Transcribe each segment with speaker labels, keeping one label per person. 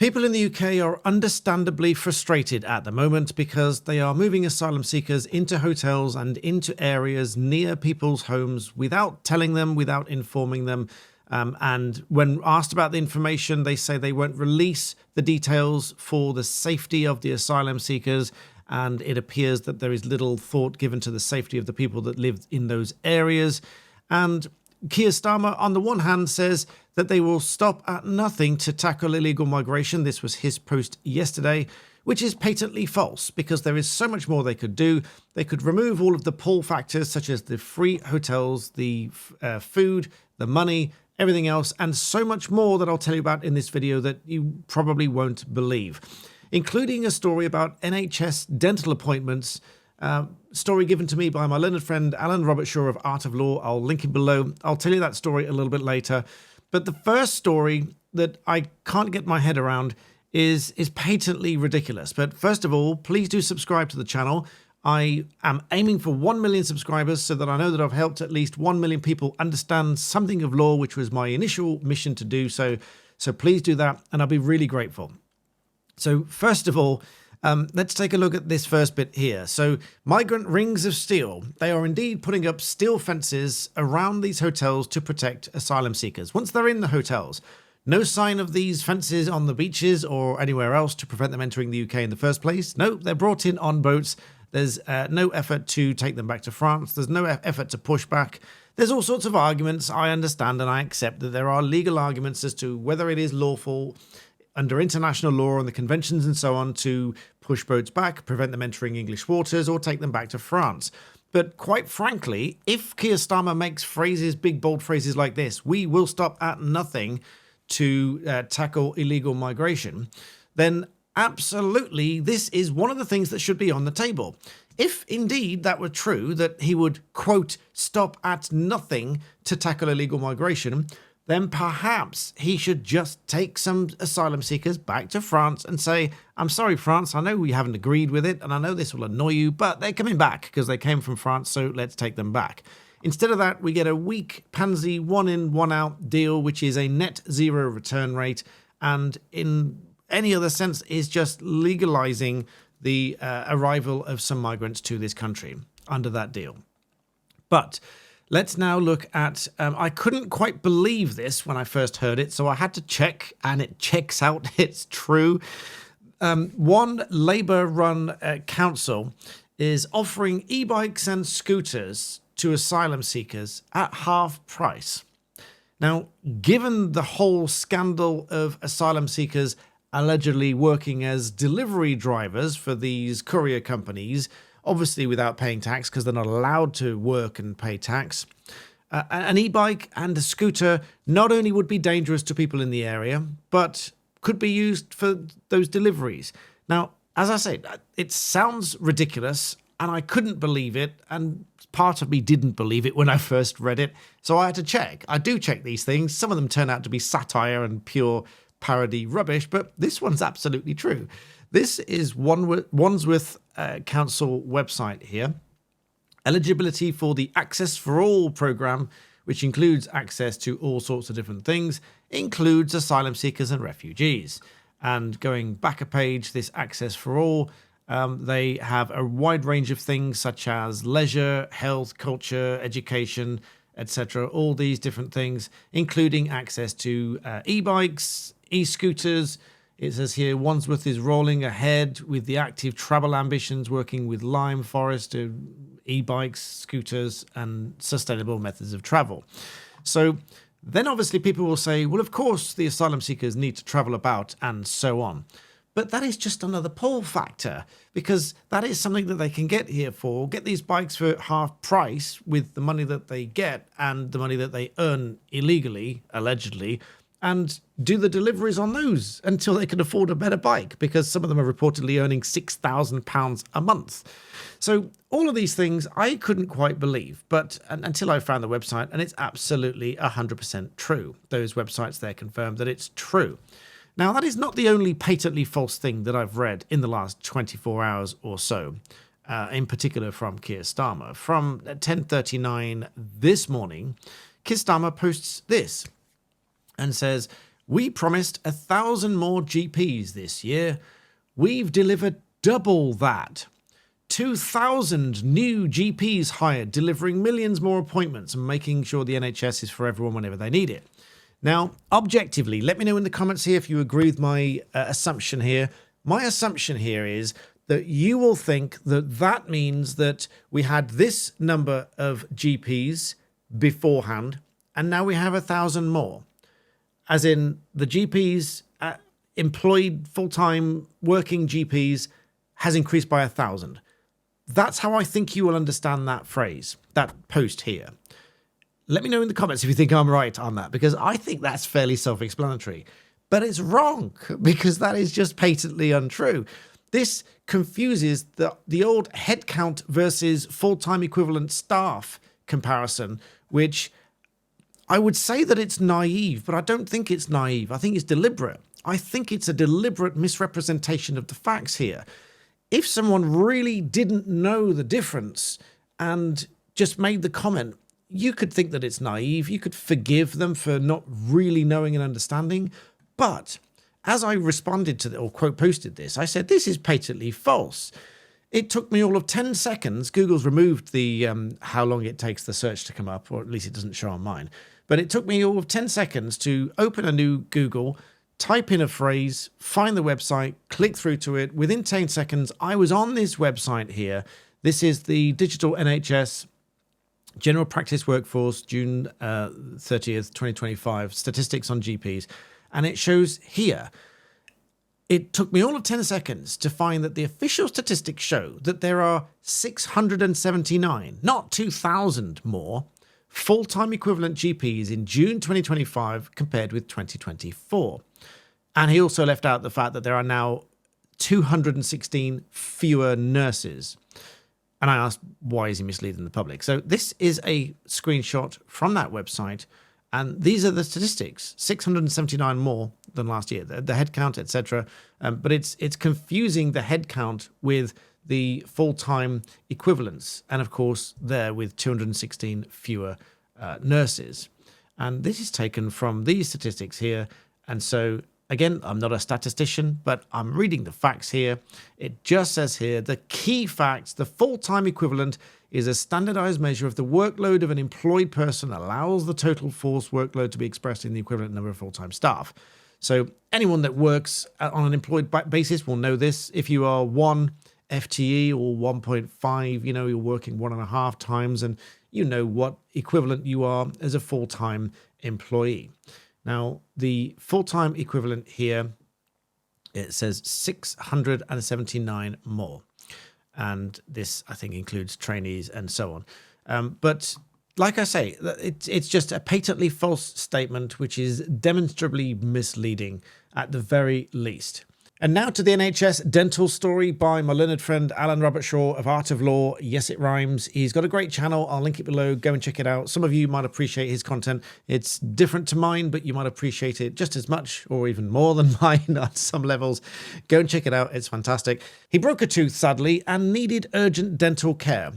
Speaker 1: People in the UK are understandably frustrated at the moment because they are moving asylum seekers into hotels and into areas near people's homes without telling them, without informing them. And when asked about the information, they say they won't release the details for the safety of the asylum seekers. And it appears that there is little thought given to the safety of the people that live in those areas. And Keir Starmer, on the one hand, says that they will stop at nothing to tackle illegal migration. This was his post yesterday, which is patently false because there is so much more they could do. They could remove all of the pull factors, such as the free hotels, the food, the money, everything else, and so much more that I'll tell you about in this video that you probably won't believe, including a story about NHS Dental appointments. Story given to me by my learned friend Alan Robert Shaw of Art of Law. I'll link him below. I'll tell you that story a little bit later. But the first story that I can't get my head around is patently ridiculous. But first of all, please do subscribe to the channel. I am aiming for 1 million subscribers so that I know that I've helped at least 1 million people understand something of law, which was my initial mission to do so. So please do that, and I'll be really grateful. So first of all, let's take a look at this first bit here. So migrant rings of steel. They are indeed putting up steel fences around these hotels to protect asylum seekers. Once they're in the hotels, no sign of these fences on the beaches or anywhere else to prevent them entering the UK in the first place. No, they're brought in on boats. There's no effort to take them back to France. There's no effort to push back. There's all sorts of arguments. I understand and I accept that there are legal arguments as to whether it is lawful under international law and the conventions and so on to push boats back, prevent them entering English waters, or take them back to France. But quite frankly, if Keir Starmer makes phrases, big bold phrases like this, we will stop at nothing to tackle illegal migration, then absolutely this is one of the things that should be on the table. If indeed that were true, that he would, quote, stop at nothing to tackle illegal migration, then perhaps he should just take some asylum seekers back to France and say, I'm sorry, France, I know we haven't agreed with it, and I know this will annoy you, but they're coming back because they came from France, so let's take them back. Instead of that, we get a weak, pansy, one-in, one-out deal, which is a net zero return rate, and in any other sense is just legalizing the arrival of some migrants to this country under that deal. But let's now look at, I couldn't quite believe this when I first heard it, so I had to check, and it checks out, it's true. One Labour-run council is offering e-bikes and scooters to asylum seekers at half price. Now, given the whole scandal of asylum seekers allegedly working as delivery drivers for these courier companies, obviously without paying tax because they're not allowed to work and pay tax, an e-bike and a scooter not only would be dangerous to people in the area, but could be used for those deliveries. Now, as I said, it sounds ridiculous, and I couldn't believe it, and part of me didn't believe it when I first read it, so I had to check. I do check these things. Some of them turn out to be satire and pure parody rubbish, but this one's absolutely true. This is Wandsworth Council website here. Eligibility for the Access for All programme, which includes access to all sorts of different things, includes asylum seekers and refugees. And going back a page, this Access for All, they have a wide range of things such as leisure, health, culture, education, etc. All these different things, including access to e-bikes, e-scooters. It says here, Wandsworth is rolling ahead with the active travel ambitions, working with Lime Forest to e-bikes, scooters, and sustainable methods of travel. So then obviously people will say, well, of course, the asylum seekers need to travel about and so on. But that is just another pull factor, because that is something that they can get here for, get these bikes for half price with the money that they get and the money that they earn illegally, allegedly, and do the deliveries on those until they can afford a better bike, because some of them are reportedly earning £6,000 a month. So all of these things I couldn't quite believe, but until I found the website, and it's absolutely 100% true. Those websites there confirm that it's true. Now, that is not the only patently false thing that I've read in the last 24 hours or so, in particular from Keir Starmer. From 10:39 this morning, Keir Starmer posts this and says, We promised 1,000 more GPs this year. We've delivered double that. 2,000 new GPs hired, delivering millions more appointments and making sure the NHS is for everyone whenever they need it. Now, objectively, let me know in the comments here if you agree with my assumption here. My assumption here is that you will think that that means that we had this number of GPs beforehand, and now we have 1,000 more. As in, the GPs, employed full-time working GPs, has increased by 1,000. That's how I think you will understand that phrase, that post here. Let me know in the comments if you think I'm right on that, because I think that's fairly self-explanatory. But it's wrong, because that is just patently untrue. This confuses the old headcount versus full-time equivalent staff comparison, which I would say that it's naive, but I don't think it's naive. I think it's deliberate. I think it's a deliberate misrepresentation of the facts here. If someone really didn't know the difference and just made the comment, you could think that it's naive. You could forgive them for not really knowing and understanding. But as I responded to or quote posted this, I said, this is patently false. It took me all of 10 seconds. Google's removed the how long it takes the search to come up, or at least it doesn't show on mine. But it took me all of 10 seconds to open a new Google, type in a phrase, find the website, click through to it. Within 10 seconds, I was on this website here. This is the Digital NHS General Practice Workforce, June 30th, 2025, statistics on GPs. And it shows here, it took me all of 10 seconds to find that the official statistics show that there are 679, not 2,000 more, full-time equivalent GPs in June 2025 compared with 2024. And he also left out the fact that there are now 216 fewer nurses. And I asked, why is he misleading the public? So this is a screenshot from that website. And these are the statistics, 679 more than last year, the headcount, etc. But it's confusing the headcount with the full-time equivalents. And of course, there with 216 fewer nurses. And this is taken from these statistics here. And so, again, I'm not a statistician, but I'm reading the facts here. It just says here, the key facts, the full-time equivalent is a standardized measure of the workload of an employed person, allows the total force workload to be expressed in the equivalent number of full-time staff. So anyone that works on an employed basis will know this. If you are 1 FTE or 1.5, you're working 1.5 times, and you know what equivalent you are as a full-time employee. Now, the full-time equivalent here, it says 679 more. And this, I think, includes trainees and so on. But like I say, it's just a patently false statement, which is demonstrably misleading at the very least. And now to the NHS Dental story by my learned friend Alan Robert Shaw of Art of Law. Yes, it rhymes. He's got a great channel. I'll link it below. Go and check it out. Some of you might appreciate his content. It's different to mine, but you might appreciate it just as much or even more than mine on some levels. Go and check it out. It's fantastic. He broke a tooth, sadly, and needed urgent dental care.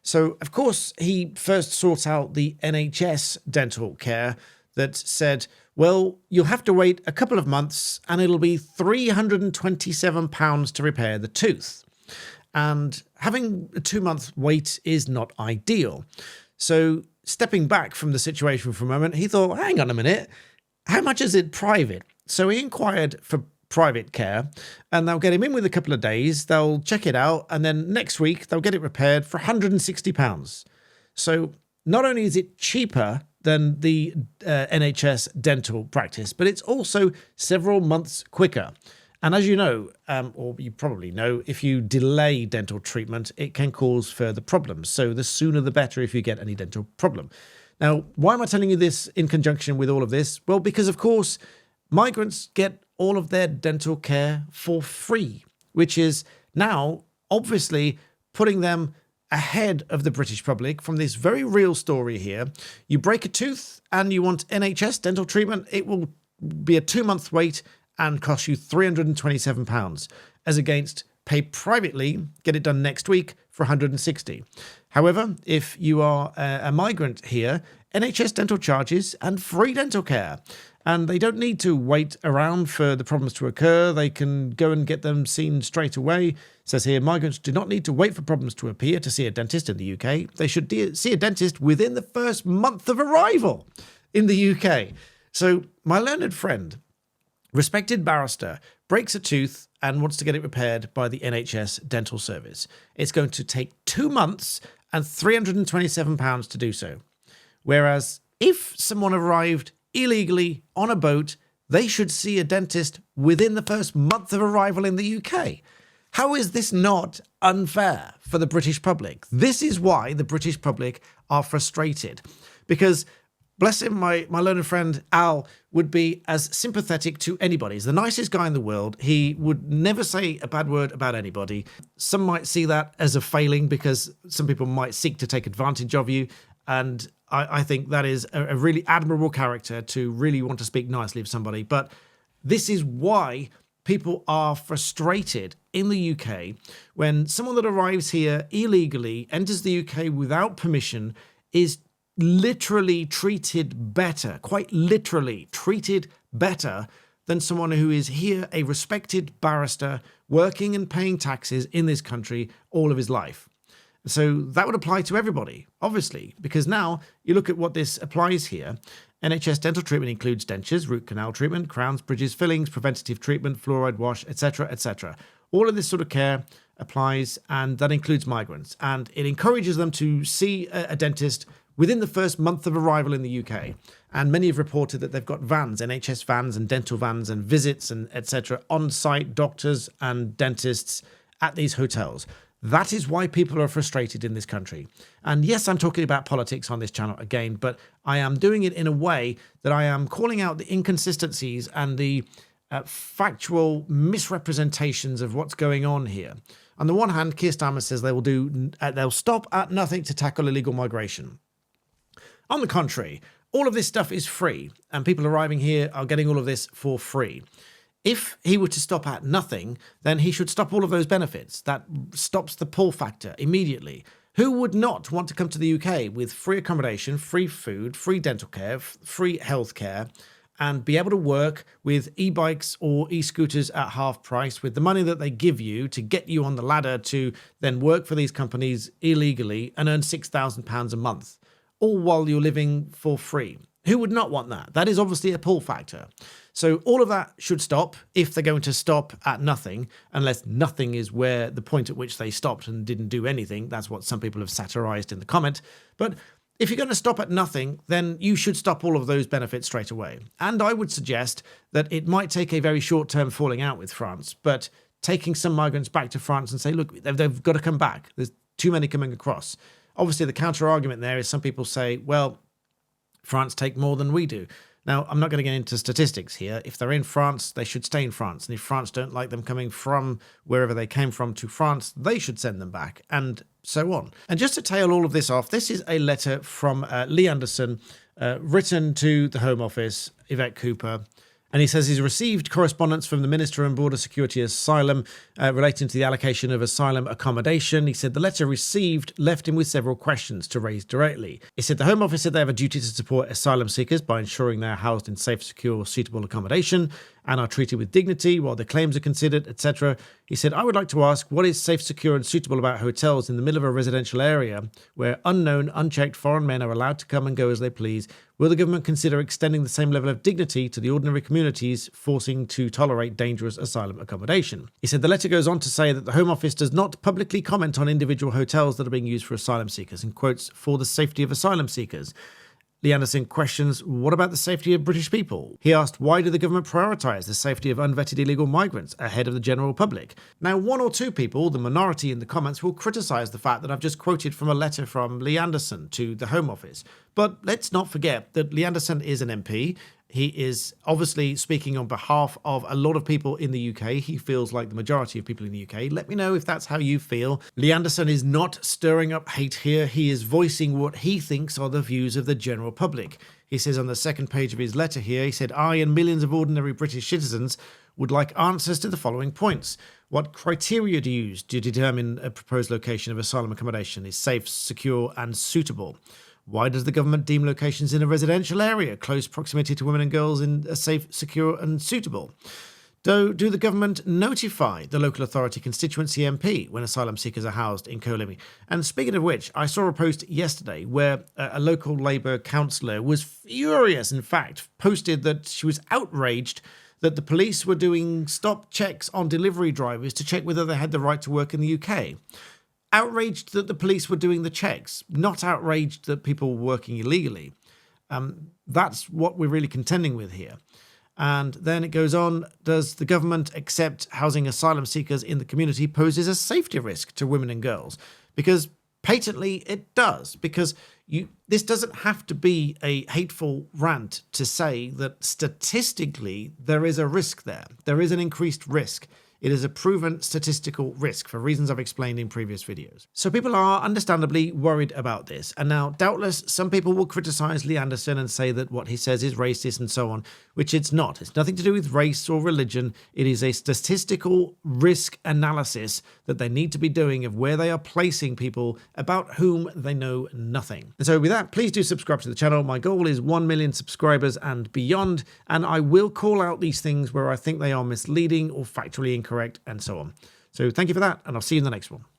Speaker 1: So, of course, he first sought out the NHS dental care that said, well, you'll have to wait a couple of months and it'll be £327 to repair the tooth. And having a 2-month wait is not ideal. So stepping back from the situation for a moment, he thought, hang on a minute, how much is it private? So he inquired for private care and they'll get him in with a couple of days. They'll check it out. And then next week, they'll get it repaired for £160. So not only is it cheaper than the NHS dental practice, but it's also several months quicker. And as you know, or you probably know, if you delay dental treatment, it can cause further problems. So the sooner the better if you get any dental problem. Now, why am I telling you this in conjunction with all of this? Well, because of course, migrants get all of their dental care for free, which is now obviously putting them ahead of the British public from this very real story here. You break a tooth and you want NHS dental treatment, it will be a 2-month wait and cost you £327, as against pay privately, get it done next week for 160. However, if you are a migrant here, NHS Dental charges and free dental care. And they don't need to wait around for the problems to occur. They can go and get them seen straight away. It says here, migrants do not need to wait for problems to appear to see a dentist in the UK. They should see a dentist within the first month of arrival in the UK. So my learned friend, respected barrister, breaks a tooth and wants to get it repaired by the NHS Dental Service. It's going to take 2 months and £327 to do so. Whereas if someone arrived illegally on a boat, they should see a dentist within the first month of arrival in the UK. How is this not unfair for the British public? This is why the British public are frustrated. Because, bless him, my learned friend Al would be as sympathetic to anybody. He's the nicest guy in the world. He would never say a bad word about anybody. Some might see that as a failing because some people might seek to take advantage of you. And I think that is a really admirable character to really want to speak nicely of somebody. But this is why people are frustrated in the UK when someone that arrives here illegally, enters the UK without permission, is literally treated better, quite literally treated better than someone who is here a respected barrister working and paying taxes in this country all of his life. So that would apply to everybody, obviously, because now you look at what this applies here. NHS dental treatment includes dentures, root canal treatment, crowns, bridges, fillings, preventative treatment, fluoride wash, etc., etc. All of this sort of care applies, and that includes migrants. And it encourages them to see a dentist within the first month of arrival in the UK. And many have reported that they've got vans, NHS vans and dental vans and visits and etc., on-site doctors and dentists at these hotels. That is why people are frustrated in this country. And yes, I'm talking about politics on this channel again, but I am doing it in a way that I am calling out the inconsistencies and the factual misrepresentations of what's going on here. On the one hand, Keir Starmer says they'll stop at nothing to tackle illegal migration. On the contrary, all of this stuff is free, and people arriving here are getting all of this for free. If he were to stop at nothing, then he should stop all of those benefits. That stops the pull factor immediately. Who would not want to come to the UK with free accommodation, free food, free dental care, free healthcare, and be able to work with e-bikes or e-scooters at half price with the money that they give you to get you on the ladder to then work for these companies illegally and earn £6,000 a month, all while you're living for free? Who would not want that? That is obviously a pull factor. So all of that should stop if they're going to stop at nothing, unless nothing is where the point at which they stopped and didn't do anything. That's what some people have satirized in the comment. But if you're going to stop at nothing, then you should stop all of those benefits straight away. And I would suggest that it might take a very short-term falling out with France, but taking some migrants back to France and say, look, they've got to come back. There's too many coming across. Obviously, the counter-argument there is some people say, well, France take more than we do. Now, I'm not going to get into statistics here. If they're in France, they should stay in France. And if France don't like them coming from wherever they came from to France, they should send them back, and so on. And just to tail all of this off, this is a letter from Lee Anderson, written to the Home Office, Yvette Cooper. And he says he's received correspondence from the Minister on Border Security Asylum relating to the allocation of asylum accommodation. He said the letter received left him with several questions to raise directly. He said the Home Office said they have a duty to support asylum seekers by ensuring they are housed in safe, secure, suitable accommodation and are treated with dignity while their claims are considered, etc. He said, I would like to ask what is safe, secure and suitable about hotels in the middle of a residential area where unknown, unchecked foreign men are allowed to come and go as they please? Will the government consider extending the same level of dignity to the ordinary communities forcing to tolerate dangerous asylum accommodation? He said the letter goes on to say that the Home Office does not publicly comment on individual hotels that are being used for asylum seekers, and quotes, for the safety of asylum seekers. Lee Anderson questions, what about the safety of British people? He asked, why do the government prioritise the safety of unvetted illegal migrants ahead of the general public? Now, one or two people, the minority in the comments, will criticise the fact that I've just quoted from a letter from Lee Anderson to the Home Office. But let's not forget that Lee Anderson is an MP. He is obviously speaking on behalf of a lot of people in the UK. He feels like the majority of people in the UK. Let me know if that's how you feel. Lee Anderson is not stirring up hate here. He is voicing what he thinks are the views of the general public. He says on the second page of his letter here, he said, I and millions of ordinary British citizens would like answers to the following points. What criteria do you use to determine a proposed location of asylum accommodation is safe, secure, and suitable? Why does the government deem locations in a residential area, close proximity to women and girls, in a safe, secure, and suitable? Do the government notify the local authority constituency MP when asylum seekers are housed in co-living? And speaking of which, I saw a post yesterday where a local Labour councillor was furious, in fact, posted that she was outraged that the police were doing stop checks on delivery drivers to check whether they had the right to work in the UK. Outraged that the police were doing the checks, not outraged that people were working illegally. That's what we're really contending with here. And then it goes on, does the government accept housing asylum seekers in the community poses a safety risk to women and girls? Because patently it does, because this doesn't have to be a hateful rant to say that statistically there is a risk there. There is an increased risk. It is a proven statistical risk for reasons I've explained in previous videos. So people are understandably worried about this. And now, doubtless, some people will criticize Lee Anderson and say that what he says is racist and so on, which it's not. It's nothing to do with race or religion. It is a statistical risk analysis that they need to be doing of where they are placing people about whom they know nothing. And so with that, please do subscribe to the channel. My goal is 1 million subscribers and beyond, and I will call out these things where I think they are misleading or factually incorrect and so on. So thank you for that, and I'll see you in the next one.